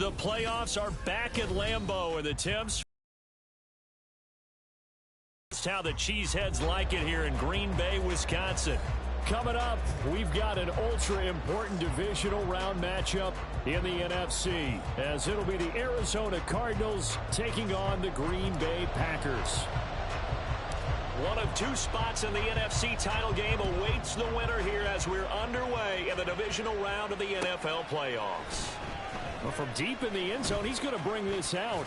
The playoffs are back at Lambeau, and the Temps. That's how the Cheeseheads like it here in Green Bay, Wisconsin. Coming up, we've got an ultra-important divisional round matchup in the NFC, as it'll be the Arizona Cardinals taking on the Green Bay Packers. One of two spots in the NFC title game awaits the winner here as we're underway in the divisional round of the NFL playoffs. Well, from deep in the end zone, he's going to bring this out.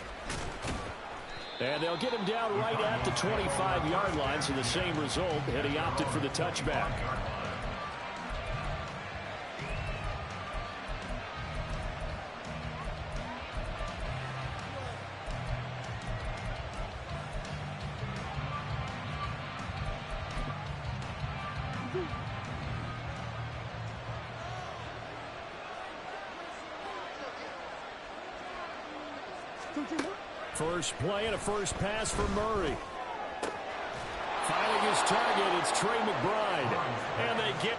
And they'll get him down right at the 25-yard line, so the same result, and he opted for the touchback. First play and a first pass for Murray. Finding his target, it's Trey McBride. And they get...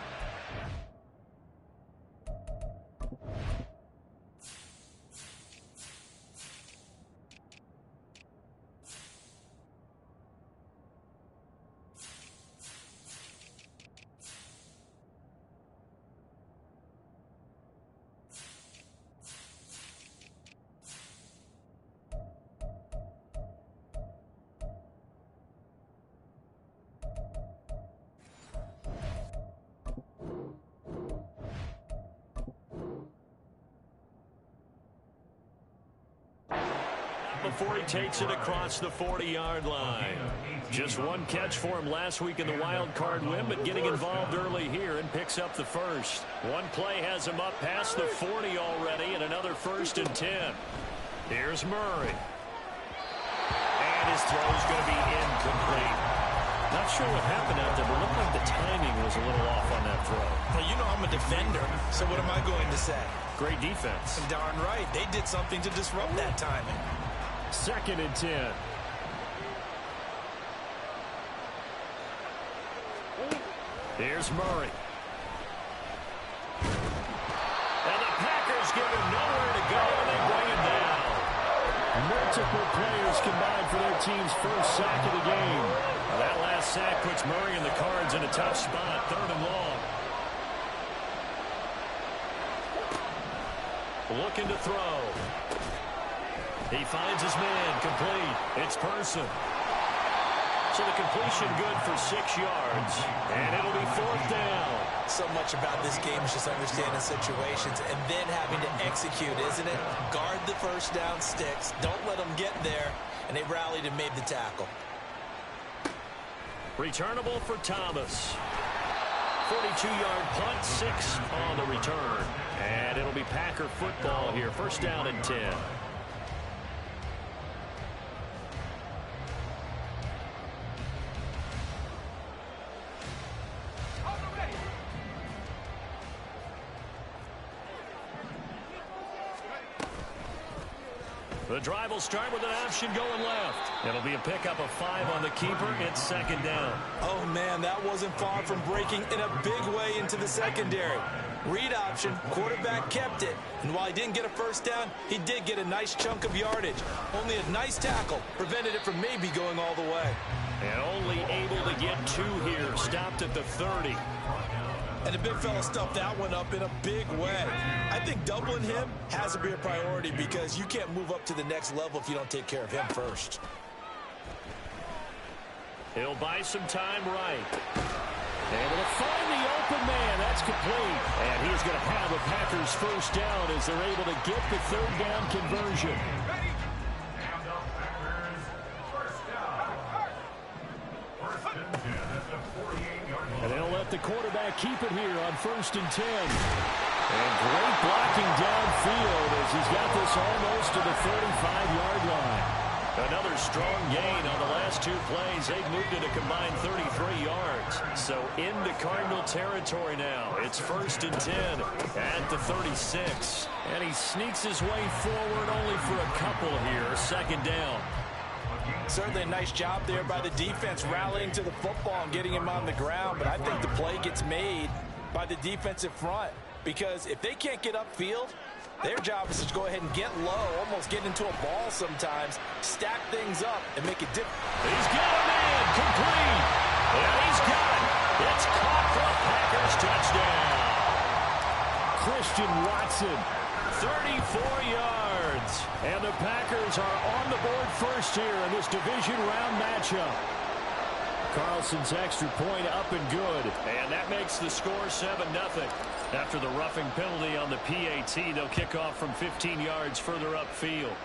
before he takes it across the 40-yard line. Just one catch for him last week in the wild card win, but getting involved early here and picks up the first. One play has him up past the 40 already, and another 1st and 10. Here's Murray. And his throw's going to be incomplete. Not sure what happened out there, but it looked like the timing was a little off on that throw. Well, you know I'm a defender, so what am I going to say? Great defense. And darn right, they did something to disrupt that timing. 2nd and 10. Here's Murray. And the Packers give him nowhere to go, and they bring him down. Multiple players combined for their team's first sack of the game. Now that last sack puts Murray and the Cards in a tough spot, 3rd and long. Looking to throw. He finds his man, complete. It's Person. So the completion good for 6 yards. And it'll be 4th down. So much about this game is just understanding situations and then having to execute, isn't it? Guard the first down sticks. Don't let them get there. And they rallied and made the tackle. Returnable for Thomas. 42-yard punt, 6 on the return. And it'll be Packer football here. 1st down and 10. The drive will start with an option going left. It'll be a pickup of 5 on the keeper. It's 2nd down. Oh, man, that wasn't far from breaking in a big way into the secondary. Read option, quarterback kept it. And while he didn't get a 1st down, he did get a nice chunk of yardage. Only a nice tackle prevented it from maybe going all the way. And only able to get 2 here. Stopped at the 30. And the big fella stuffed that one up in a big way. I think doubling him has to be a priority because you can't move up to the next level if you don't take care of him first. He'll buy some time right. Able to find the open man. That's complete. And he's going to have the Packers 1st down as they're able to get the 3rd down conversion. And they'll let the quarterback keep it here on 1st and 10. And great blocking downfield as he's got this almost to the 35-yard line. Another strong gain on the last 2 plays. They've moved it a combined 33 yards. So into Cardinal territory now. It's 1st and 10 at the 36. And he sneaks his way forward only for a couple here. 2nd down. Certainly a nice job there by the defense rallying to the football and getting him on the ground. But I think the play gets made by the defensive front. Because if they can't get upfield, Their job is to go ahead and get low, almost get into a ball sometimes, stack things up, and make it different. He's got a man, complete. And he's got it. It's caught for a Packers touchdown. Christian Watson, 34 yards. And the Packers are on the board first here in this division round matchup. Carlson's extra point up and good. And that makes the score 7-0. After the roughing penalty on the PAT, they'll kick off from 15 yards further upfield.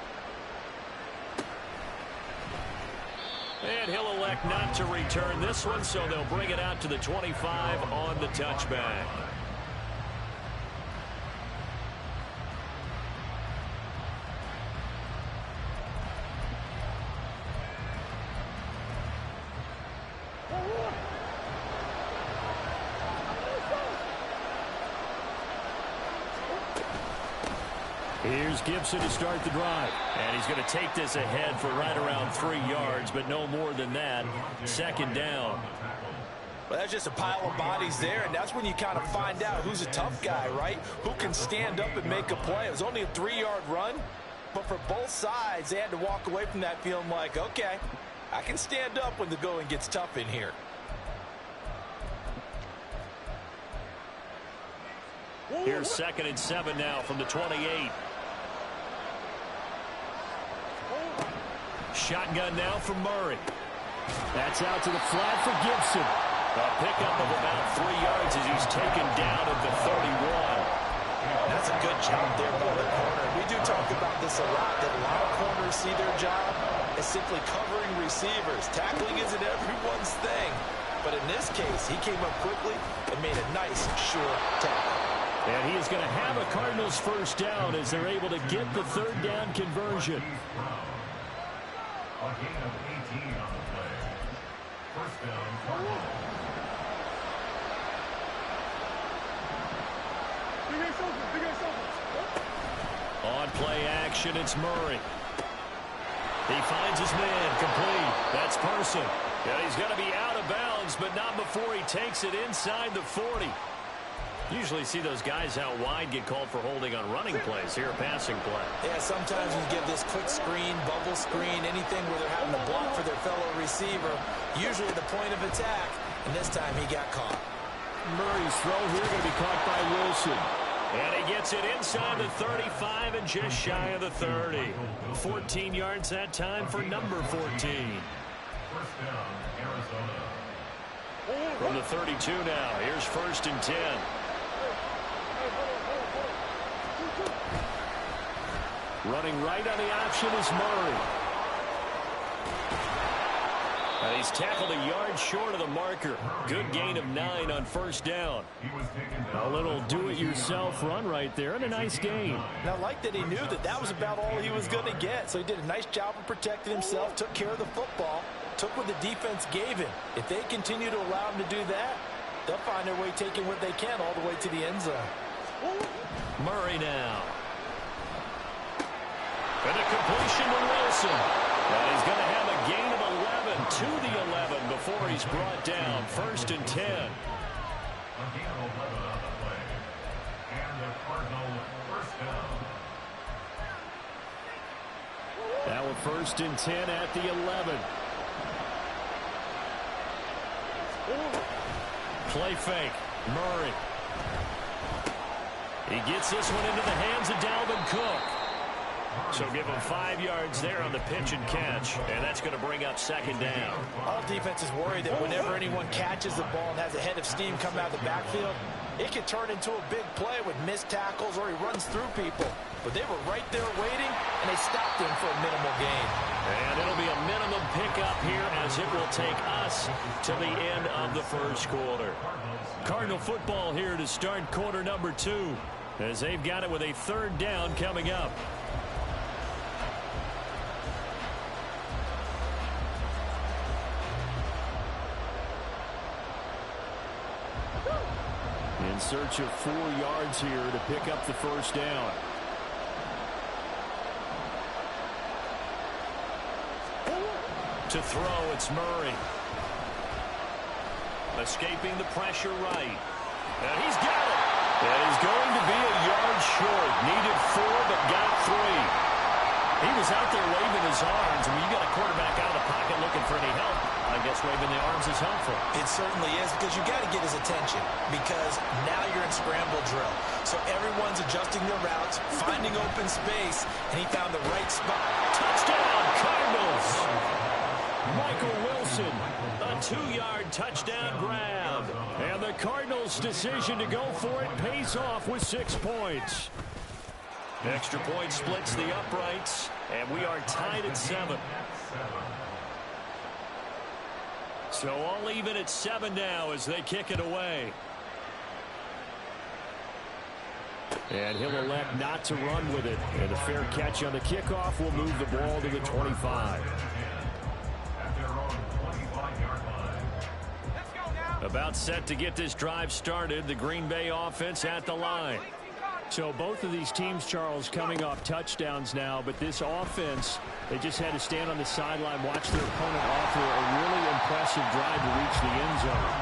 And he'll elect not to return this one, so they'll bring it out to the 25 on the touchback. Here's Gibson to start the drive. And he's going to take this ahead for right around 3 yards, but no more than that. Second down. Well, that's just a pile of bodies there, and that's when you kind of find out who's a tough guy, right? Who can stand up and make a play. It was only a 3-yard run, but for both sides, they had to walk away from that feeling like, okay, I can stand up when the going gets tough in here. Here's 2nd and 7 now from the 28. Shotgun now from Murray. That's out to the flat for Gibson. A pickup of about 3 yards as he's taken down at the 31. That's a good job there by the corner. We do talk about this a lot, that a lot of corners see their job as simply covering receivers. Tackling isn't everyone's thing. But in this case, he came up quickly and made a nice, sure tackle. And he is going to have a Cardinals first down as they're able to get the 3rd down conversion. A gain of 18 on the play. First down, Cardinals. On play action, it's Murray. He finds his man, complete. That's Person. Yeah, he's going to be out of bounds, but not before he takes it inside the 40. Usually see those guys out wide get called for holding on running plays. Here, a passing play. Yeah, sometimes you give this quick screen, bubble screen, anything where they're having to block for their fellow receiver, usually at the point of attack, and this time he got caught. Murray's throw here going to be caught by Wilson. And he gets it inside the 35 and just shy of the 30. 14 yards that time for number 14. First down, Arizona. From the 32 now, here's 1st and 10. Running right on the option is Murray. And he's tackled a yard short of the marker. Good gain of 9 on 1st down. A little do-it-yourself run right there and a nice gain. Now, like that he knew that that was about all he was going to get. So he did a nice job of protecting himself, took care of the football, took what the defense gave him. If they continue to allow him to do that, they'll find their way taking what they can all the way to the end zone. Murray now. And a completion to Wilson. And he's going to have a gain of 11 to the 11 before he's brought down. 1st and 10. A gain of 11 on the play. And the Cardinal first down. Now a 1st and 10 at the 11. Play fake. Murray. He gets this one into the hands of Dalvin Cook. So give him 5 yards there on the pitch and catch, and that's going to bring up 2nd down. All defenses worry that whenever anyone catches the ball and has a head of steam come out of the backfield, it could turn into a big play with missed tackles or he runs through people. But they were right there waiting, and they stopped him for a minimal gain. And it'll be a minimum pickup here as it will take us to the end of the 1st quarter. Cardinal football here to start quarter number 2 as they've got it with a 3rd down coming up. In search of 4 yards here to pick up the 1st down. To throw, it's Murray. Escaping the pressure right. And he's got it. And he's going to be a yard short. Needed 4 waving the arms is helpful. It certainly is, because you got to get his attention, because now you're in scramble drill. So everyone's adjusting their routes, finding open space, and he found the right spot. Touchdown, Cardinals! Michael Wilson, a 2-yard touchdown grab. And the Cardinals' decision to go for it pays off with 6 points. Extra point splits the uprights, and we are tied at 7. So all even at 7 now as they kick it away. And he'll elect not to run with it. And a fair catch on the kickoff will move the ball to the 25. About set to get this drive started. The Green Bay offense at the line. So both of these teams, Charles, coming off touchdowns now, but this offense, they just had to stand on the sideline, watch their opponent offer a really impressive drive to reach the end zone.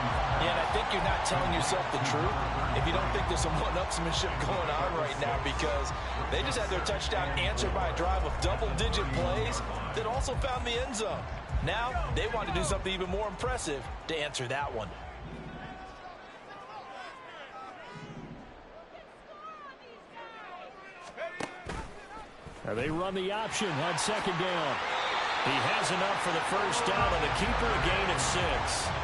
Yeah, and I think you're not telling yourself the truth if you don't think there's some one-upsmanship going on right now, because they just had their touchdown answered by a drive of double-digit plays that also found the end zone. Now they want to do something even more impressive to answer that one. They run the option on second down. He has enough for the first down, and the keeper a gain of 6.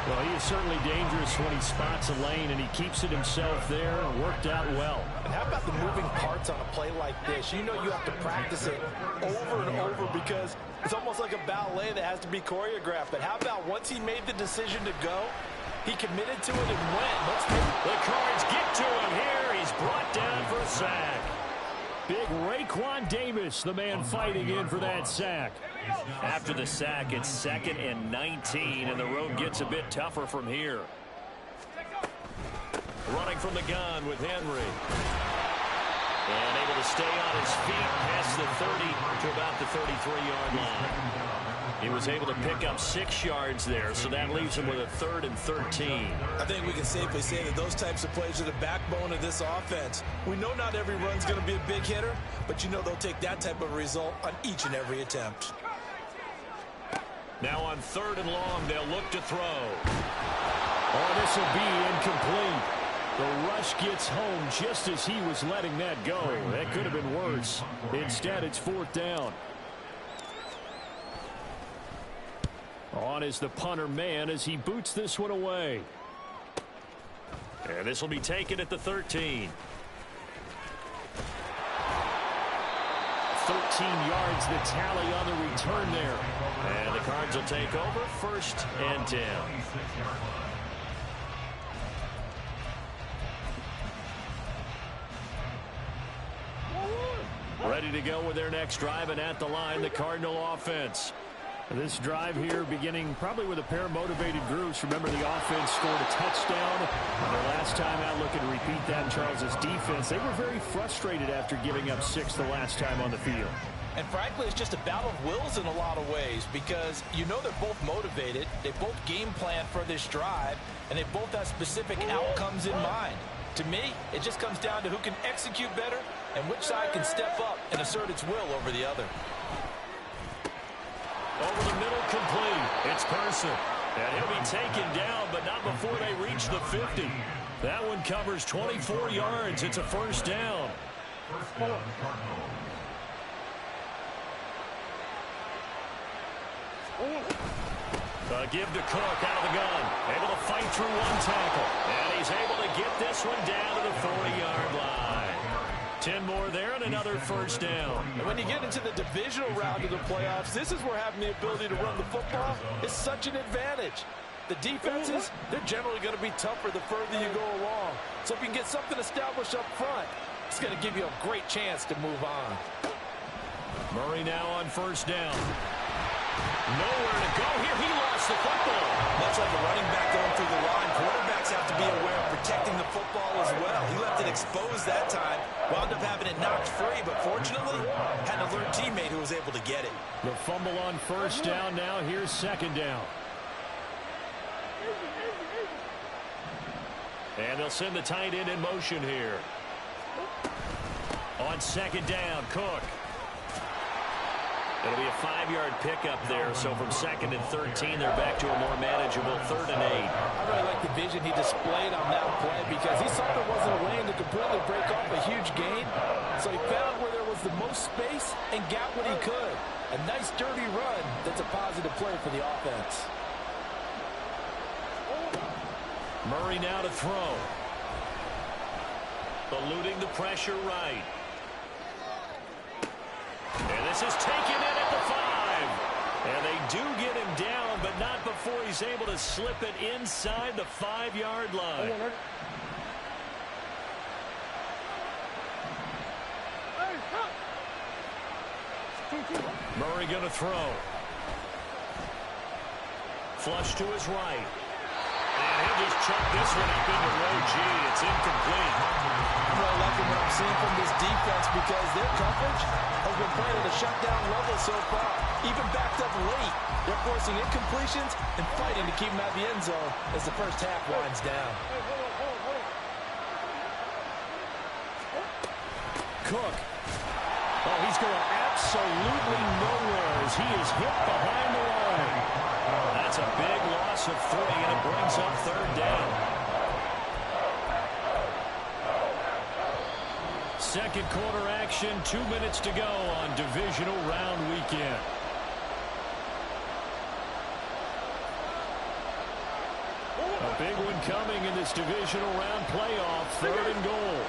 Well, he is certainly dangerous when he spots a lane, and he keeps it himself there. Worked out well. And how about the moving parts on a play like this? You know you have to practice it over and over, because it's almost like a ballet that has to be choreographed. But how about once he made the decision to go, he committed to it and went. The Cards get to him here. He's brought down for a sack. Big Raekwon Davis, the man fighting in for that sack. After the sack, it's 2nd and 19, and the road gets a bit tougher from here. Running from the gun with Henry. And able to stay on his feet past the 30 to about the 33-yard line. He was able to pick up 6 yards there, so that leaves him with a 3rd and 13. I think we can safely say that those types of plays are the backbone of this offense. We know not every run's going to be a big hitter, but you know they'll take that type of result on each and every attempt. Now on 3rd and long, they'll look to throw. Oh, this will be incomplete. The rush gets home just as he was letting that go. That could have been worse. Instead, it's 4th down. On is the punter man as he boots this one away. And this will be taken at the 13. 13 yards the tally on the return there. And the Cards will take over 1st and 10. Ready to go with their next drive, and at the line, the Cardinal offense. This drive here beginning probably with a pair of motivated groups. Remember, the offense scored a touchdown on their last time out. Looking to repeat that in Charles's defense. They were very frustrated after giving up 6 the last time on the field. And frankly, it's just a battle of wills in a lot of ways, because you know they're both motivated. They both game plan for this drive, and they both have specific outcomes in mind. To me, it just comes down to who can execute better and which side can step up and assert its will over the other. Over the middle, complete. It's Person. And he'll be taken down, but not before they reach the 50. That one covers 24 yards. It's a 1st down. Give to Cook out of the gun. Able to fight through one tackle. And he's able to get this one down to the 40-yard line. 10 more there and another 1st down. And when you get into the divisional round of the playoffs, this is where having the ability to run the football is such an advantage. The defenses, they're generally going to be tougher the further you go along. So if you can get something established up front, it's going to give you a great chance to move on. Murray now on 1st down. Nowhere to go here. He lost the football. Much like a running back going through the line, quarterbacks have to be aware of protecting the football as well. He left it exposed that time, wound up having it knocked free, but fortunately, had an alert teammate who was able to get it. The fumble on 1st down now. Here's 2nd down. And they'll send the tight end in motion here. On 2nd down, Cook. It'll be a 5-yard pickup there, so from 2nd and 13, they're back to a more manageable 3rd and 8. I really like the vision he displayed on that play because he saw there wasn't a lane to completely break off a huge gain, so he found where there was the most space and got what he could. A nice, dirty run that's a positive play for the offense. Murray now to throw. Eluding the pressure right. And this is taken in at the 5. And they do get him down, but not before he's able to slip it inside the 5-yard line. Murray going to throw. Flush to his right. And he'll just chuck this one up into row G. It's incomplete. I'm really liking what I'm seeing from this defense because their coverage has been playing at a shutdown level so far. Even backed up late, they're forcing incompletions and fighting to keep them out of the end zone as the first half winds down. Cook. Oh, he's going absolutely nowhere as he is hit behind the line. That's a big loss of 3, and it brings up 3rd down. Second quarter action, 2 minutes to go on divisional round weekend. A big one coming in this divisional round playoff, 3rd and goal.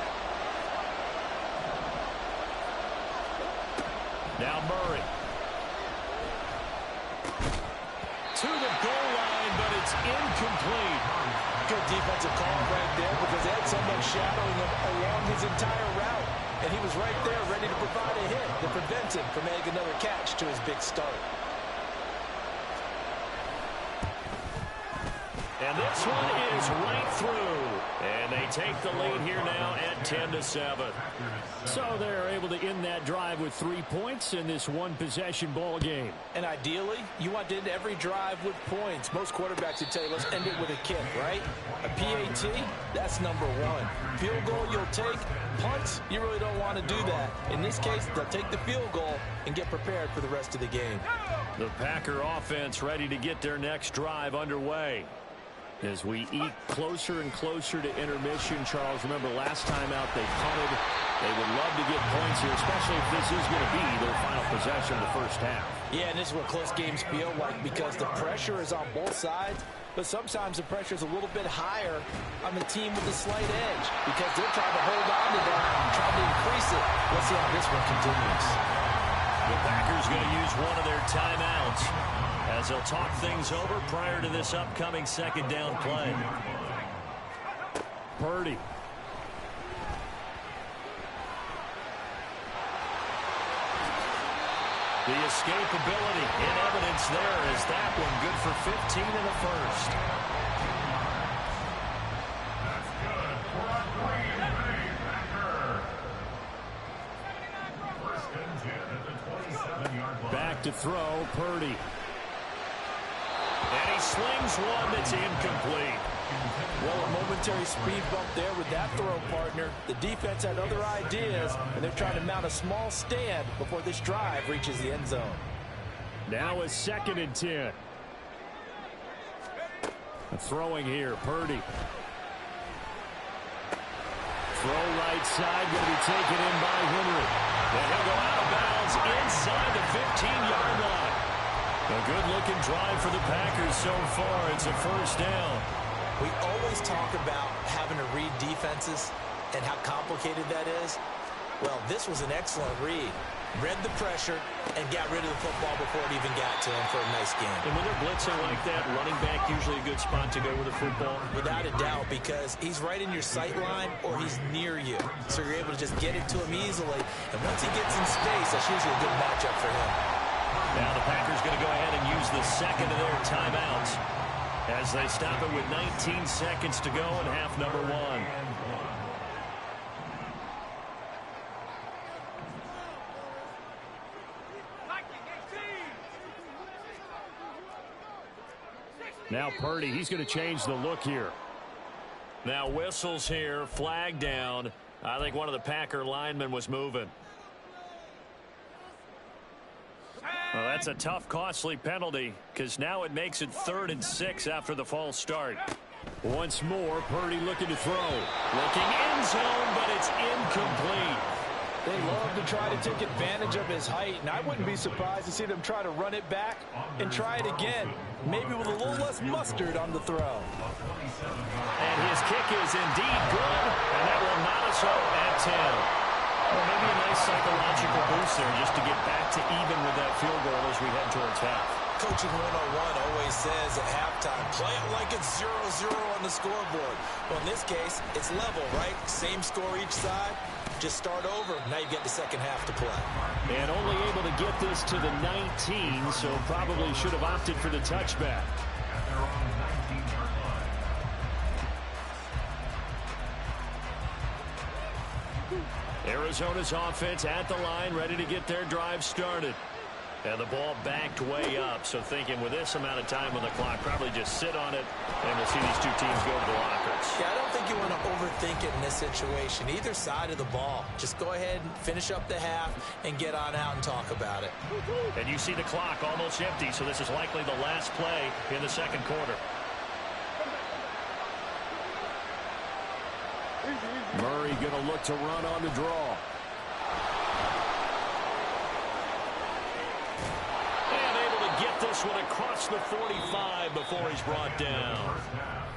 Now Murray. To the goal line, but it's incomplete. Good defensive call right there because they had someone shadowing him along his entire route. And he was right there ready to provide a hit that prevents him from making another catch to his big start. And this one is right through. And they take the lead here now at 10-7. So they're able to end that drive with 3 points in this one-possession ball game. And ideally, you want to end every drive with points. Most quarterbacks would tell you, let's end it with a kick, right? A PAT, that's number 1. Field goal you'll take. Punts, you really don't want to do that. In this case, they'll take the field goal and get prepared for the rest of the game. The Packer offense ready to get their next drive underway. As we eke closer and closer to intermission, Charles, remember last time out they punted. They would love to get points here, especially if this is going to be their final possession of the first half. Yeah, and this is what close games feel like because the pressure is on both sides, but sometimes the pressure is a little bit higher on the team with the slight edge because they're trying to hold on to that, trying to increase it. Let's see how this one continues. The Packers going to use one of their timeouts as they'll talk things over prior to this upcoming second down play. Purdy. The escapability in evidence there is that one good for 15 in the first. That's good for a Green Bay Packer. 1st and 10 at the 27-yard line. Back to throw, Purdy. And he slings one that's incomplete. Well, a momentary speed bump there with that throw, partner. The defense had other ideas, and they're trying to mount a small stand before this drive reaches the end zone. Now a 2nd and 10. Throwing here, Purdy. Throw right side, going to be taken in by Henry. And he'll go out of bounds inside the 15-yard line. A good-looking drive for the Packers so far. It's a first down. We always talk about having to read defenses and how complicated that is. Well, this was an excellent read. Read the pressure and got rid of the football before it even got to him for a nice game. And when they're blitzing like that, running back usually a good spot to go with the football? Without a doubt, because he's right in your sight line or he's near you. So you're able to just get it to him easily. And once he gets in space, that's usually a good matchup for him. Now the Packers going to go ahead and use the second of their timeouts as they stop it with 19 seconds to go in half number 1. Now Purdy, he's going to change the look here. Now whistles here, flag down. I think one of the Packer linemen was moving. Well, that's a tough, costly penalty because now it makes it 3rd and 6 after the false start. Once more, Purdy looking to throw. Looking end zone, but it's incomplete. They love to try to take advantage of his height, and I wouldn't be surprised to see them try to run it back and try it again, maybe with a little less mustard on the throw. And his kick is indeed good, and that will knot us up at 10. Well, maybe a nice psychological boost there just to get back to even with that field goal as we head towards half. Coaching 101 always says at halftime, play it like it's 0-0 on the scoreboard. Well, in this case, it's level, right? Same score each side. Just start over. Now you get the second half to play. And only able to get this to the 19, so probably should have opted for the touchback. Arizona's offense at the line, ready to get their drive started. And the ball backed way up, so thinking with this amount of time on the clock, probably just sit on it, and we'll see these two teams go to the lockers. Yeah, I don't think you want to overthink it in this situation. Either side of the ball. Just go ahead and finish up the half and get on out and talk about it. And you see the clock almost empty, so this is likely the last play in the second quarter. Murray going to look to run on the draw. Get this one across the 45 before he's brought down.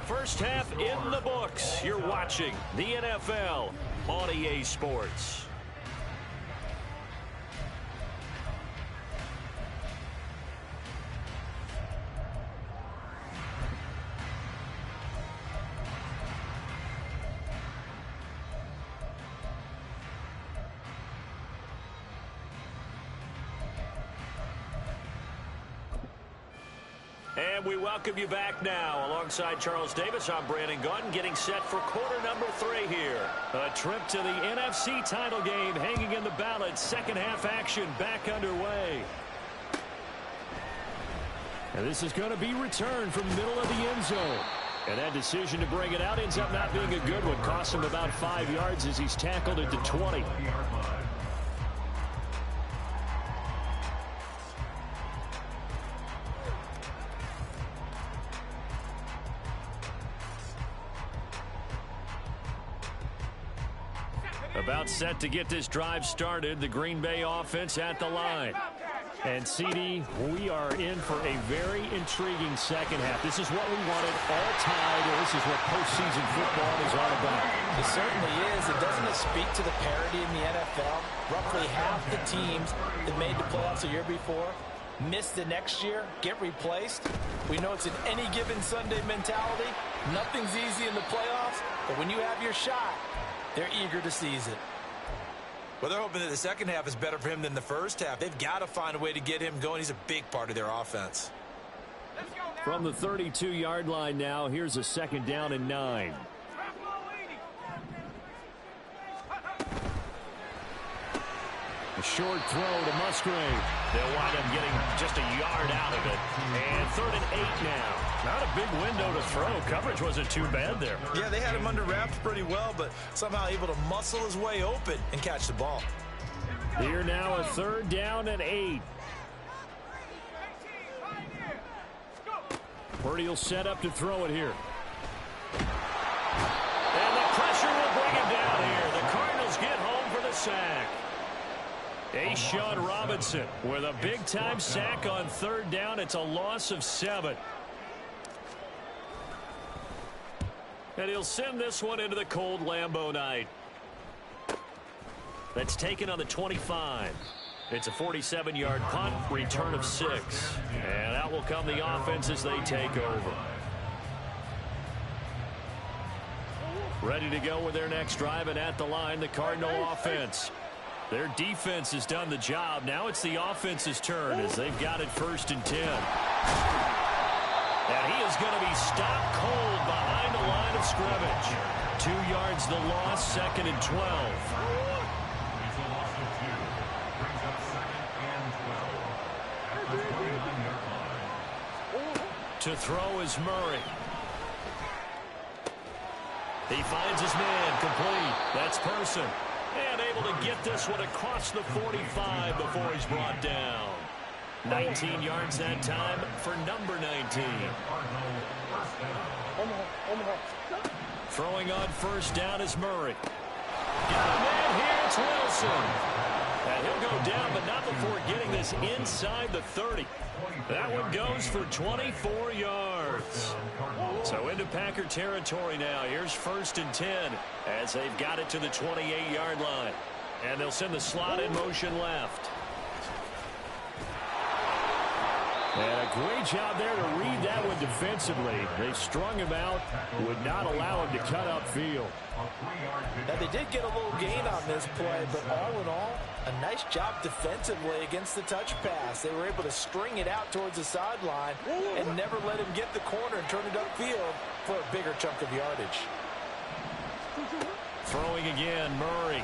First half in the books. You're watching the NFL on EA Sports. And we welcome you back now. Alongside Charles Davis, I'm Brandon Gunn, getting set for quarter number 3 here. A trip to the NFC title game hanging in the balance. Second half action back underway. And this is going to be returned from the middle of the end zone. And that decision to bring it out ends up not being a good one. Cost him about 5 yards as he's tackled at the 20. About set to get this drive started. The Green Bay offense at the line. And, CD, we are in for a very intriguing second half. This is what we wanted, all tied, and this is what postseason football is all about. It certainly is. And doesn't it speak to the parity in the NFL? Roughly half the teams that made the playoffs the year before miss the next year, get replaced. We know it's an any given Sunday mentality. Nothing's easy in the playoffs, but when you have your shot, they're eager to seize it. Well, they're hoping that the second half is better for him than the first half. They've got to find a way to get him going. He's a big part of their offense. From the 32-yard line now, here's a second down and 9. A short throw to Musgrave. They'll wind up getting just a yard out of it. And 3rd and 8 now. Not a big window to throw. Coverage wasn't too bad there. Yeah, they had him under wraps pretty well, but somehow able to muscle his way open and catch the ball. Here now a 3rd down and 8. Purdy will set up to throw it here. And the pressure will bring him down here. The Cardinals get home for the sack. A'Shawn Robinson with a big-time sack on 3rd down. It's a loss of 7. And he'll send this one into the cold Lambeau night. That's taken on the 25. It's a 47-yard punt, return of 6. And out will come the offense as they take over. Ready to go with their next drive, and at the line, the Cardinal offense. Their defense has done the job. Now it's the offense's turn as they've got it 1st and 10. And he is going to be stopped cold behind the line of scrimmage. 2 yards the loss, 2nd and 12. It's a loss of 2. Brings up 2nd and 12. At the 29-yard line. To throw is Murray. He finds his man complete. That's Person. And able to get this one across the 45 before he's brought down. 19 yards that time for number 19. Throwing on first down is Murray. Got a man here, it's Wilson. And he'll go down, but not before getting this inside the 30. That one goes for 24 yards. So into Packer territory now. Here's 1st and 10 as they've got it to the 28-yard line. And they'll send the slot in motion left. And a great job there to read that one defensively. They strung him out, would not allow him to cut upfield. Now, they did get a little gain on this play, but all in all, a nice job defensively against the touch pass. They were able to string it out towards the sideline and never let him get the corner and turn it upfield for a bigger chunk of yardage. Throwing again, Murray.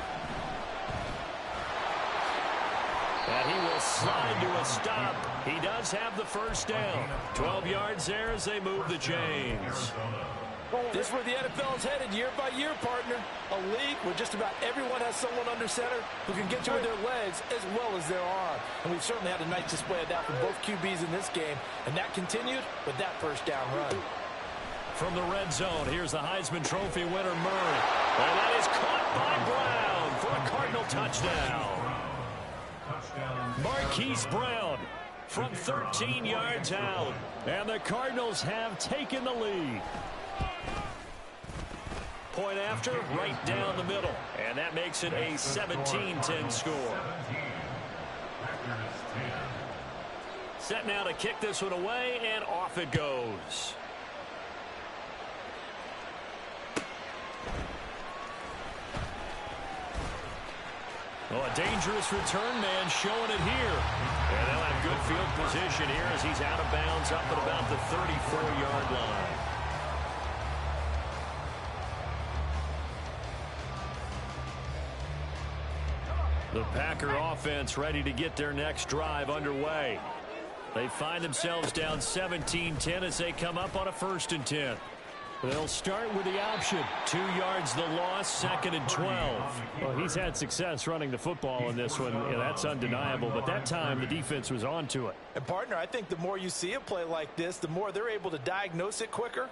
And he will slide to a stop. He does have the first down. 12 yards there as they move the chains. This is where the NFL is headed year by year, partner. A league where just about everyone has someone under center who can get you with their legs as well as their arm. And we've certainly had a nice display of that from both QBs in this game. And that continued with that first down run. From the red zone, here's the Heisman Trophy winner, Murray. And that is caught by Brown for a Cardinal touchdown. Marquise Brown from 13 yards out. And the Cardinals have taken the lead. Point after, right down the middle. And that makes it a 17-10 score. Set now to kick this one away, and off it goes. Well, a dangerous return man showing it here. And they'll have good field position here as he's out of bounds up at about the 34-yard line. The Packer offense ready to get their next drive underway. They find themselves down 17-10 as they come up on a 1st and 10. They'll start with the option. 2 yards the loss, 2nd and 12. Well, he's had success running the football in this one. Yeah, that's undeniable. But that time, the defense was on to it. And, partner, I think the more you see a play like this, the more they're able to diagnose it quicker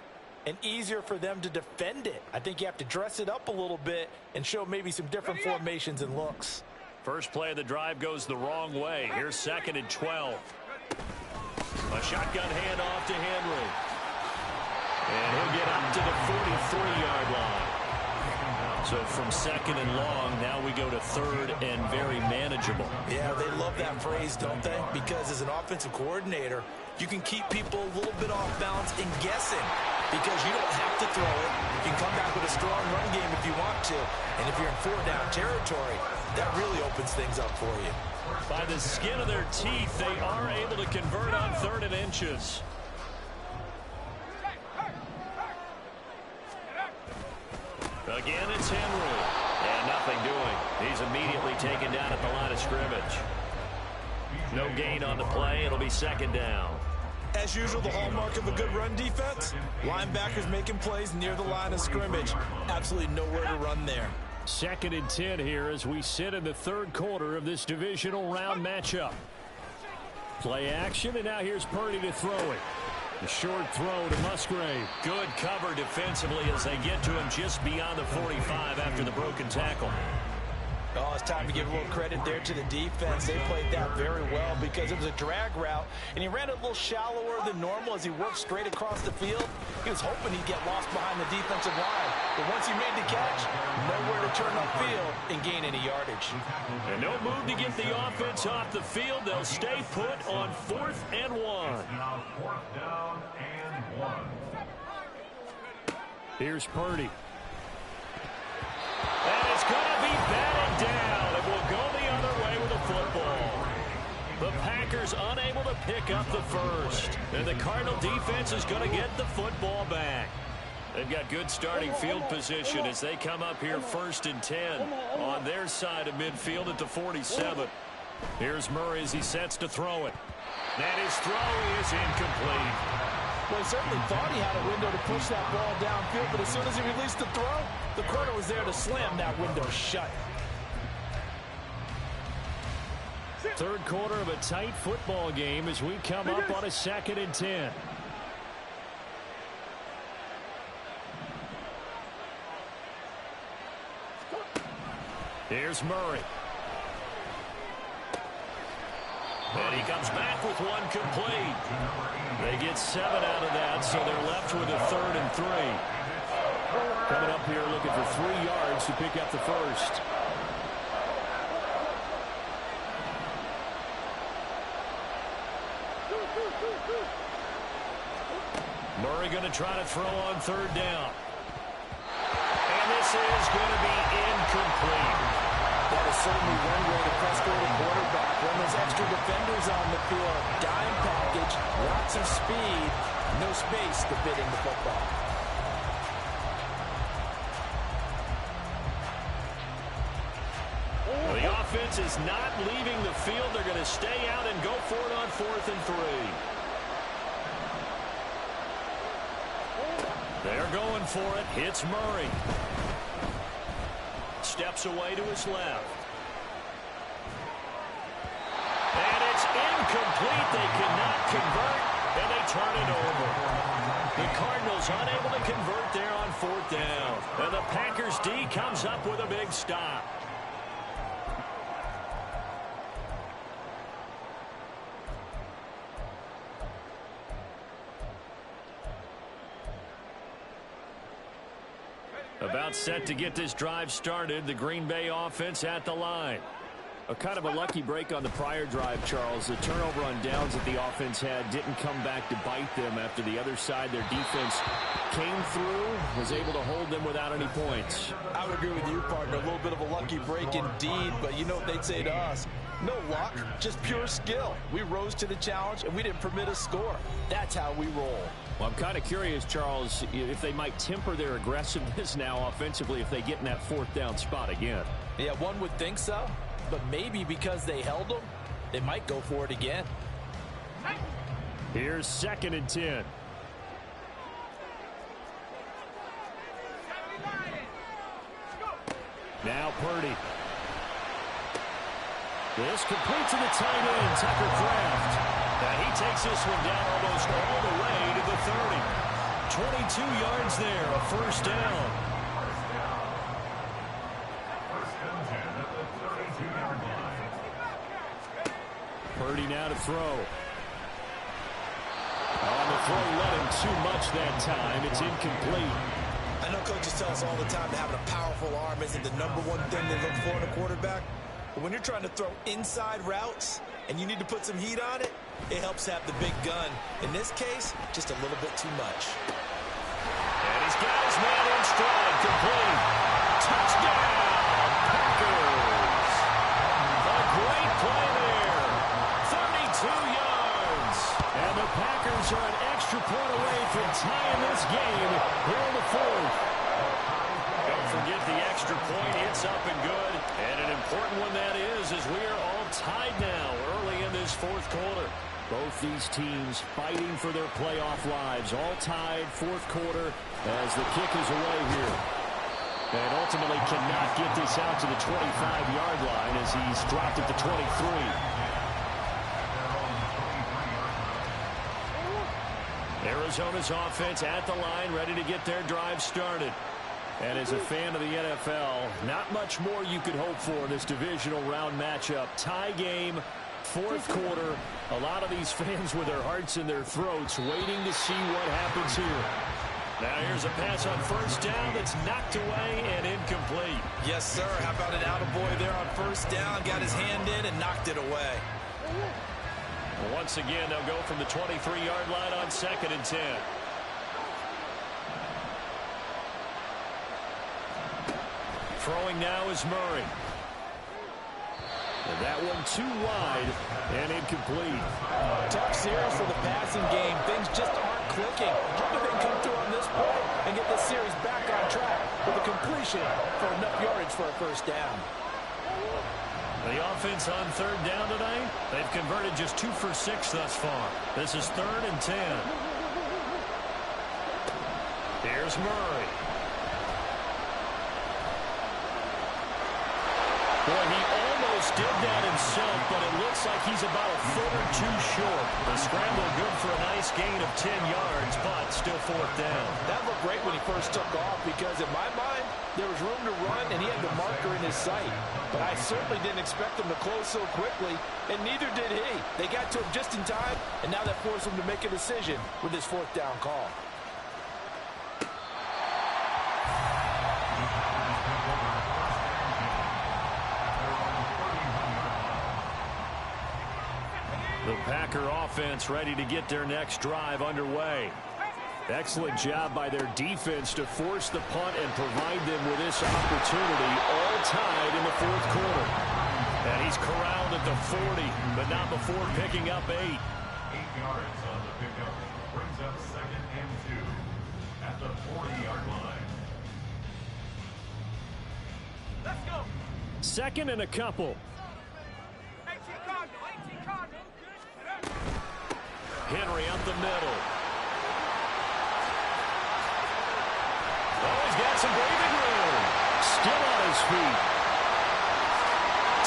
and easier for them to defend it. I think you have to dress it up a little bit and show maybe some different formations and looks. First play of the drive goes the wrong way. Here's 2nd and 12. A shotgun handoff to Henry. And he'll get up to the 43-yard line. So from 2nd and long, now we go to 3rd and very manageable. Yeah, they love that phrase, don't they? Because as an offensive coordinator, you can keep people a little bit off balance and guessing because you don't have to throw it. You can come back with a strong run game if you want to. And if you're in 4-down territory, that really opens things up for you. By the skin of their teeth, they are able to convert on 3rd and inches. Again, it's Henry. And nothing doing. He's immediately taken down at the line of scrimmage. No gain on the play. It'll be 2nd down. As usual, the hallmark of a good run defense, linebackers making plays near the line of scrimmage. Absolutely nowhere to run there. 2nd and 10 here as we sit in the 3rd quarter of this divisional round matchup. Play action, and now here's Purdy to throw it. The short throw to Musgrave. Good cover defensively as they get to him just beyond the 45 after the broken tackle. Oh, it's time to give a little credit there to the defense. They played that very well because it was a drag route, and he ran it a little shallower than normal as he worked straight across the field. He was hoping he'd get lost behind the defensive line, but once he made the catch, nowhere to turn upfield and gain any yardage. And no move to get the offense off the field. They'll stay put on 4th and 1. Now 4th down and 1. Here's Purdy. And it's going to be batted down. It will go the other way with the football. The Packers unable to pick up the first. And the Cardinal defense is going to get the football back. They've got good starting field position as they come up here 1st and 10 on their side of midfield at the 47. Here's Murray as he sets to throw it. And his throw is incomplete. Well, he certainly thought he had a window to push that ball downfield, but as soon as he released the throw, the corner was there to slam that window shut. Third quarter of a tight football game as we come up on a 2nd and 10. Here's Murray. And he comes back with one complete. They get 7 out of that, so they're left with a 3rd and 3. Coming up here looking for 3 yards to pick up the first. Murray going to try to throw on 3rd down. And this is going to be incomplete. That is certainly one way to frustrate a quarterback. When there's extra defenders on the field, dime package, lots of speed, no space to fit in the football. Well, the offense is not leaving the field. They're going to stay out and go for it on 4th and 3. They're going for it. It's Murray. Steps away to his left. And it's incomplete. They cannot convert, and they turn it over. The Cardinals unable to convert there on 4th down. And the Packers D comes up with a big stop. About set to get this drive started. The Green Bay offense at the line. A kind of a lucky break on the prior drive, Charles. The turnover on downs that the offense had didn't come back to bite them after the other side. Their defense came through, was able to hold them without any points. I would agree with you, partner. A little bit of a lucky break indeed, but you know what they'd say to us? No luck, just pure skill. We rose to the challenge, and we didn't permit a score. That's how we roll. Well, I'm kind of curious, Charles, if they might temper their aggressiveness now offensively if they get in that 4th down spot again. Yeah, one would think so, but maybe because they held them, they might go for it again. Here's 2nd and 10. Now Purdy. This complete to the tight end, Tucker Kraft. And he takes this one down almost all the way to the 30. 22 yards there, a 1st down. Purdy now to throw. On the throw, let him too much that time. It's incomplete. I know coaches tell us all the time that having a powerful arm isn't the #1 thing they look for in a quarterback. But when you're trying to throw inside routes and you need to put some heat on it, it helps have the big gun. In this case, just a little bit too much. And he's got his man in stride, complete. Touchdown, Packers. A great play there. 32 yards. And the Packers are an extra point away from tying this game here in the 4th. Don't forget the extra point. It's up and good. And an important one that is, as we are all tied now early in this 4th quarter. Both these teams fighting for their playoff lives. All tied, 4th quarter as the kick is away here. And ultimately cannot get this out to the 25-yard line as he's dropped at the 23. Arizona's offense at the line, ready to get their drive started. And as a fan of the NFL, not much more you could hope for in this divisional round matchup. Tie game, 4th quarter. A lot of these fans with their hearts in their throats waiting to see what happens here. Now here's a pass on 1st down that's knocked away and incomplete. Yes, sir. How about an attaboy there on 1st down? Got his hand in and knocked it away. Once again, they'll go from the 23-yard line on 2nd and 10. Throwing now is Murray. And that one too wide and incomplete. Tough series for the passing game. Things just aren't clicking. How do they come through on this play and get this series back on track with a completion for enough yardage for a 1st down? The offense on 3rd down tonight, they've converted just 2 for 6 thus far. This is 3rd and 10. Here's Murray. Boy, he almost did that himself, but it looks looks like he's about a foot or two short. The scramble good for a nice gain of 10 yards, but still fourth down. That looked great when he first took off because in my mind, there was room to run and he had the marker in his sight. But I certainly didn't expect him to close so quickly, and neither did he. They got to him just in time, and now that forced him to make a decision with his fourth down call. The Packer offense ready to get their next drive underway. Excellent job by their defense to force the punt and provide them with this opportunity, all tied in the fourth quarter. And he's corralled at the 40, but not before picking up 8. 8 yards on the pickup. Brings up 2nd and 2 at the 40-yard line. Let's go. Second and a couple. 18 Cardinal, 18 Cardinal. Henry up the middle. Oh, he's got some breathing room. Still on his feet.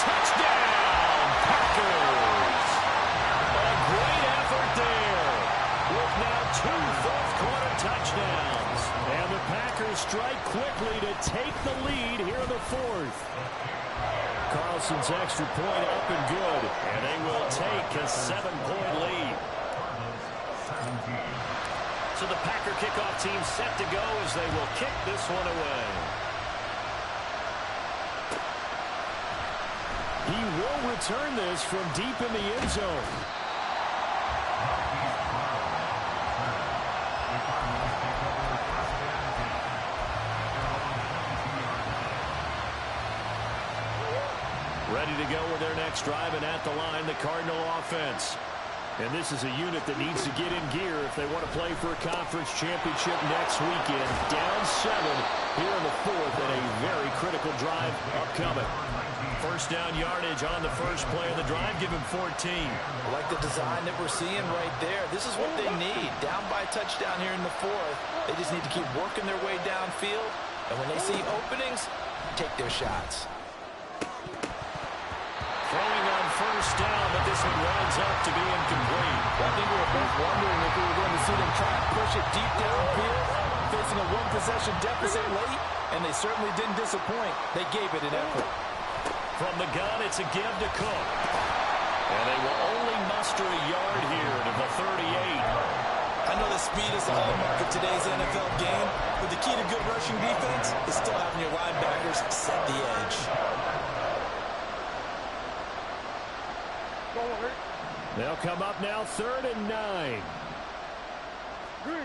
Touchdown, Packers. A great effort there. With now 2 fourth-quarter touchdowns. And the Packers strike quickly to take the lead here in the fourth. Carlson's extra point up and good. And they will take a 7-point lead. So the Packer kickoff team set to go as they will kick this one away. He will return this from deep in the end zone. Ready to go with their next drive, and at the line, the Cardinal offense. And this is a unit that needs to get in gear if they want to play for a conference championship next weekend. Down 7 here in the fourth, and a very critical drive upcoming. First down yardage on the first play of the drive. Give him 14. I like the design that we're seeing right there. This is what they need. Down by a touchdown here in the fourth. They just need to keep working their way downfield. And when they see openings, take their shots. Throwing on first down, but this one winds up to be incomplete. Well, I think we were both wondering if we were going to see them try to push it deep downfield, facing a one-possession deficit late, and they certainly didn't disappoint. They gave it an effort. From the gun, it's a give to Cook. And they will only muster a yard here to the 38. I know that speed is the hallmark of today's NFL game, but the key to good rushing defense is still having your linebackers set the edge. They'll come up now 3rd and 9. Green.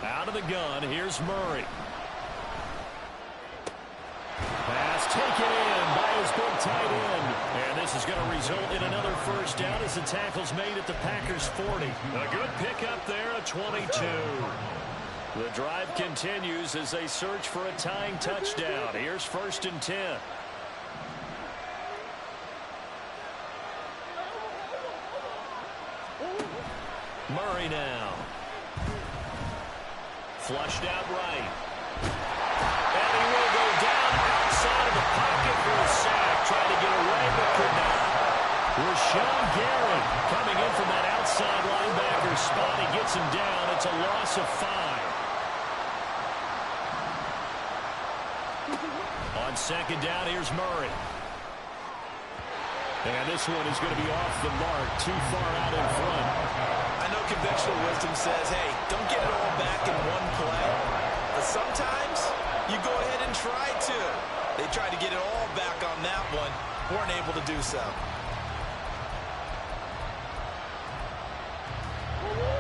Out of the gun, here's Murray. Pass taken in by his big tight end. And this is going to result in another first down as the tackle's made at the Packers' 40. A good pickup there, a 22. The drive continues as they search for a tying touchdown. Here's 1st and 10. Murray now. Flushed out right. And he will go down outside of the pocket for a sack. Trying to get away, but could not. Rashawn Gary coming in from that outside linebacker spot. He gets him down. It's a loss of 5. On 2nd down, here's Murray. And this one is going to be off the mark, too far out in front. I know conventional wisdom says, hey, don't get it all back in one play. But sometimes you go ahead and try to. They tried to get it all back on that one. Weren't able to do so.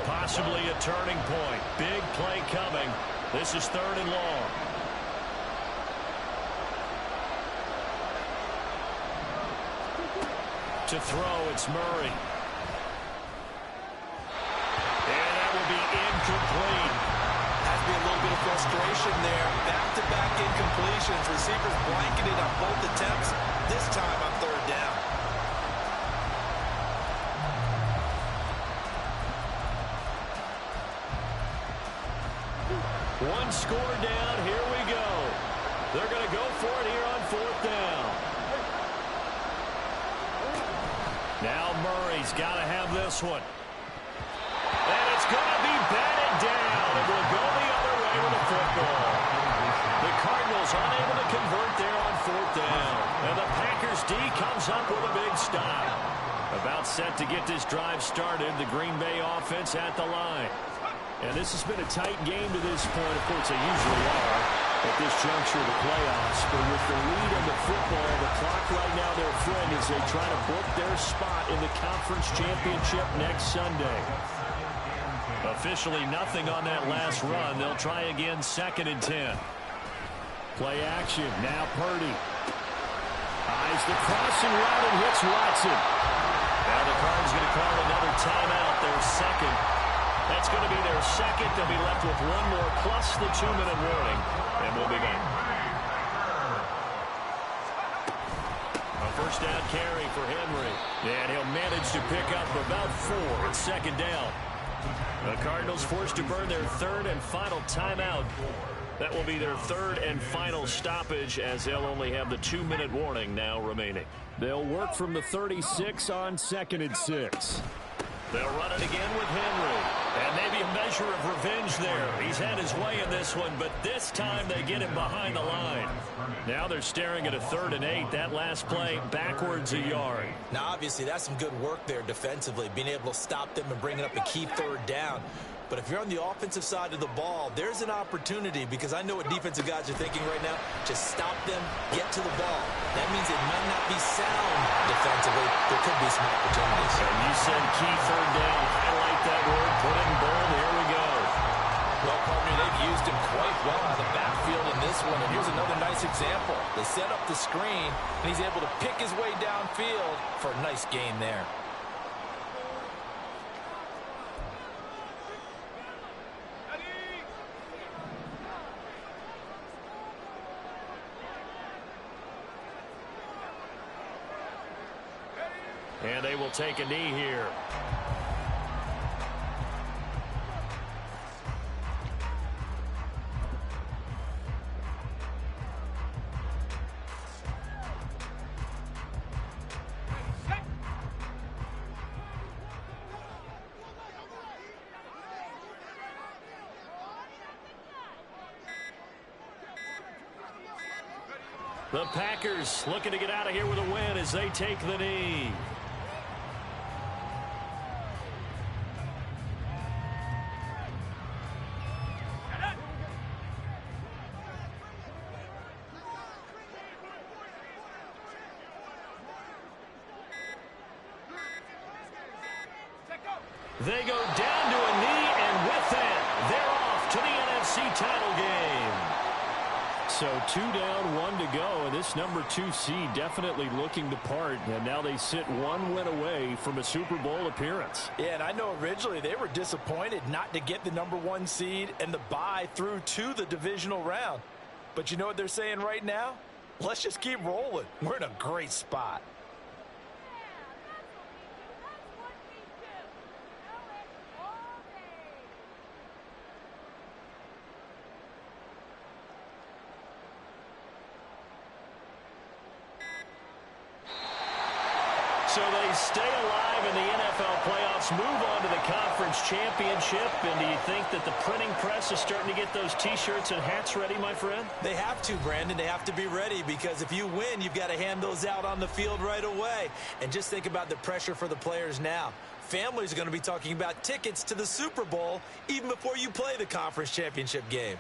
Possibly a turning point. Big play coming. This is 3rd and long. To throw, it's Murray. And that will be incomplete. Has to be a little bit of frustration there. Back-to-back incompletions. Receivers blanketed on both attempts. This time on 3rd down. One score down. Here we go. They're going to go for it here on 4th down. Now Murray's got to have this one. And it's going to be batted down. It will go the other way with the football. The Cardinals unable to convert there on 4th down. And the Packers D comes up with a big stop. About set to get this drive started, the Green Bay offense at the line. And this has been a tight game to this point. Of course, they usually are at this juncture of the playoffs. But with the lead in the football, the clock right now their friend as they try to book their spot in the conference championship next Sunday. Officially nothing on that last run. They'll try again 2nd and 10. Play action. Now Purdy. Eyes the crossing route and hits Watson. Now the Cards going to call another timeout, their second. That's going to be their second. They'll be left with one more plus the 2-minute warning. And we'll be back. A first down carry for Henry. And he'll manage to pick up about 4 at 2nd down. The Cardinals forced to burn their 3rd and final timeout. That will be their 3rd and final stoppage as they'll only have the 2-minute warning now remaining. They'll work from the 36 on 2nd and 6. They'll run it again with Henry. And maybe a measure of revenge there. He's had his way in this one, but this time they get him behind the line. Now they're staring at a 3rd and 8. That last play backwards a yard. Now, obviously, that's some good work there defensively, being able to stop them and bringing up a key 3rd down. But if you're on the offensive side of the ball, there's an opportunity because I know what defensive guys are thinking right now. Just stop them, get to the ball. That means it might not be sound defensively. There could be some opportunities. And you said key 3rd down. Highlight that word. Put it in bold. Here we go. Well, partner, they've used him quite well out of the backfield in this one. And here's another nice example. They set up the screen, and he's able to pick his way downfield for a nice gain there. And they will take a knee here. The Packers looking to get out of here with a win as they take the knee. They go down to a knee, and with that, they're off to the NFC title game. So 2 down, 1 to go, and this number 2 seed definitely looking to part, and now they sit 1 win away from a Super Bowl appearance. Yeah, and I know originally they were disappointed not to get the number 1 seed and the bye through to the divisional round. But you know what they're saying right now? Let's just keep rolling. We're in a great spot. So they stay alive in the NFL playoffs, move on to the conference championship. And do you think that the printing press is starting to get those T-shirts and hats ready, my friend? They have to, Brandon. They have to be ready because if you win, you've got to hand those out on the field right away. And just think about the pressure for the players now. Families are going to be talking about tickets to the Super Bowl even before you play the conference championship game.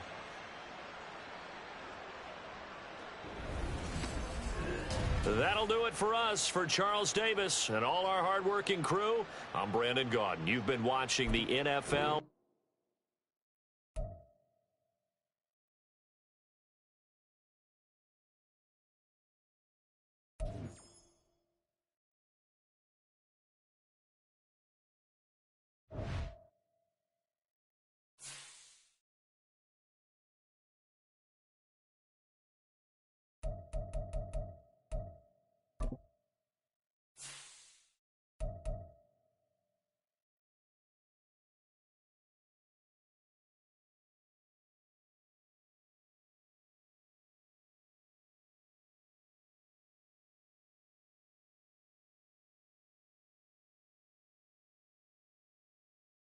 That'll do it for us. For Charles Davis and all our hardworking crew, I'm Brandon Gaudin. You've been watching the NFL.